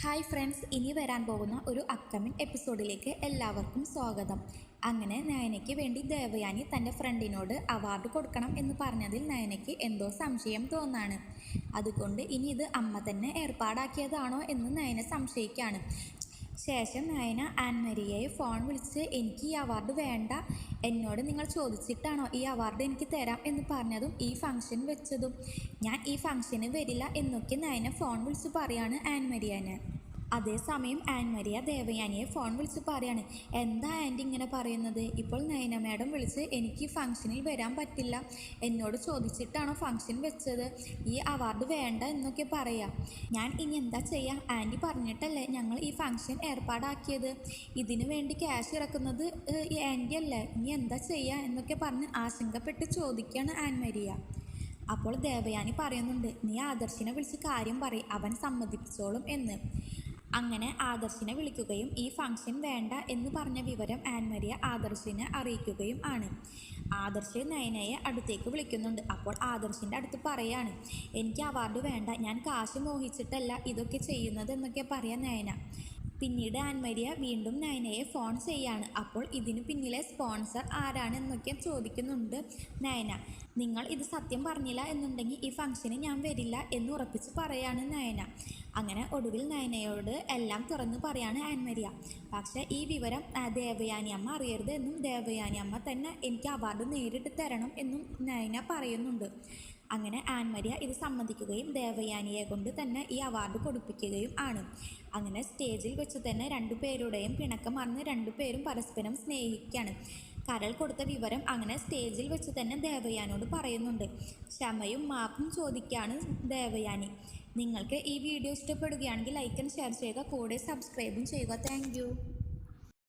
Hi friends, ഇനി വരാൻ പോകുന്ന ഒരു അപ്കമിങ് എപ്പിസോഡിലേക്ക് എല്ലാവർക്കും സ്വാഗതം. അങ്ങനെ നയനയ്ക്ക് വേണ്ടി ദേവയാനി തൻ്റെ ഫ്രണ്ടിനോട് അവാർഡ് കൊടുക്കണം എന്ന് പറഞ്ഞതിൽ നയനയ്ക്ക് എന്തോ സംശയം തോന്നാണ്. അതുകൊണ്ട് ഇനി ഇത് അമ്മ തന്നെ ഏർപ്പാടാക്കിയതാണോ എന്ന് നയന സംശയിക്കുകയാണ്. ശേഷം നയന ആൻമരിയയെ ഫോൺ വിളിച്ച് എനിക്ക് ഈ അവാർഡ് വേണ്ട, എന്നോട് നിങ്ങൾ ചോദിച്ചിട്ടാണോ ഈ അവാർഡ് എനിക്ക് തരാം എന്ന് പറഞ്ഞതും ഈ ഫംഗ്ഷൻ വെച്ചതും ഞാൻ ഈ ഫംഗ്ഷന് വരില്ല എന്നൊക്കെ നയന ഫോൺ വിളിച്ച് പറയാണ് ആൻമരിയനെ. അതേസമയം ആൻമരിയ ദേവയാനിയെ ഫോൺ വിളിച്ച് പറയാണ്, എന്താ ആൻറ്റി ഇങ്ങനെ പറയുന്നത്? ഇപ്പോൾ നയന മാഡം വിളിച്ച് എനിക്ക് ഈ ഫംഗ്ഷനിൽ വരാൻ പറ്റില്ല, എന്നോട് ചോദിച്ചിട്ടാണോ ഫംഗ്ഷൻ വെച്ചത്, ഈ അവാർഡ് വേണ്ട എന്നൊക്കെ പറയാം. ഞാൻ ഇനി എന്താ ചെയ്യുക? ആൻറ്റി പറഞ്ഞിട്ടല്ലേ ഞങ്ങൾ ഈ ഫംഗ്ഷൻ ഏർപ്പാടാക്കിയത്, ഇതിനു വേണ്ടി ക്യാഷ് ഇറക്കുന്നത് ആൻറ്റി അല്ലേ, ഇനി എന്താ ചെയ്യുക എന്നൊക്കെ പറഞ്ഞ് ആശങ്കപ്പെട്ട് ചോദിക്കുകയാണ് ആൻമരിയ. അപ്പോൾ ദേവയാനി പറയുന്നുണ്ട്, നീ ആദർശിനെ വിളിച്ച് കാര്യം പറയും, അവൻ സമ്മതിപ്പിച്ചോളും എന്ന്. അങ്ങനെ ആദർശിനെ വിളിക്കുകയും ഈ ഫംഗ്ഷൻ വേണ്ട എന്ന് പറഞ്ഞ വിവരം ആൻമരിയ ആദർശിനെ അറിയിക്കുകയും ആണ്. ആദർശ് നയനയെ അടുത്തേക്ക് വിളിക്കുന്നുണ്ട്. അപ്പോൾ ആദർശിൻ്റെ അടുത്ത് പറയാണ്, എനിക്ക് അവാർഡ് വേണ്ട, ഞാൻ കാശ് മോഹിച്ചിട്ടല്ല ഇതൊക്കെ ചെയ്യുന്നത് എന്നൊക്കെ പറയാൻ നയന. പിന്നീട് ആൻമരിയ വീണ്ടും നയനയെ ഫോൺ ചെയ്യാണ്. അപ്പോൾ ഇതിന് പിന്നിലെ സ്പോൺസർ ആരാണെന്നൊക്കെ ചോദിക്കുന്നുണ്ട് നയന. നിങ്ങൾ ഇത് സത്യം പറഞ്ഞില്ല എന്നുണ്ടെങ്കിൽ ഈ ഫംഗ്ഷന് ഞാൻ വരില്ല എന്ന് ഉറപ്പിച്ച് പറയാണ് നയന. അങ്ങനെ ഒടുവിൽ നയനയോട് എല്ലാം തുറന്ന് പറയാണ് ആൻമരിയ. പക്ഷേ ഈ വിവരം ദേവയാനി അമ്മ അറിയരുത് എന്നും ദേവയാനി അമ്മ തന്നെ എനിക്ക് അവാർഡ് നേരിട്ട് തരണം എന്നും നയന പറയുന്നുണ്ട്. അങ്ങനെ ആൻമരിയ ഇത് സമ്മതിക്കുകയും ദേവയാനിയെ കൊണ്ട് തന്നെ ഈ അവാർഡ് കൊടുപ്പിക്കുകയും ആണ്. അങ്ങനെ സ്റ്റേജിൽ വെച്ച് തന്നെ രണ്ടുപേരുടെയും പിണക്കം മറന്ന് രണ്ടുപേരും പരസ്പരം സ്നേഹിക്കുകയാണ്. കരൾ കൊടുത്ത വിവരം അങ്ങനെ സ്റ്റേജിൽ വെച്ച് തന്നെ ദേവയാനിയോട് പറയുന്നുണ്ട്. ക്ഷമയും മാപ്പും ചോദിക്കുകയാണ് ദേവയാനി. നിങ്ങൾക്ക് ഈ വീഡിയോ ഇഷ്ടപ്പെടുകയാണെങ്കിൽ ലൈക്ക് ആൻഡ് ഷെയർ ചെയ്യുക, കൂടെ സബ്സ്ക്രൈബും ചെയ്യുക. താങ്ക്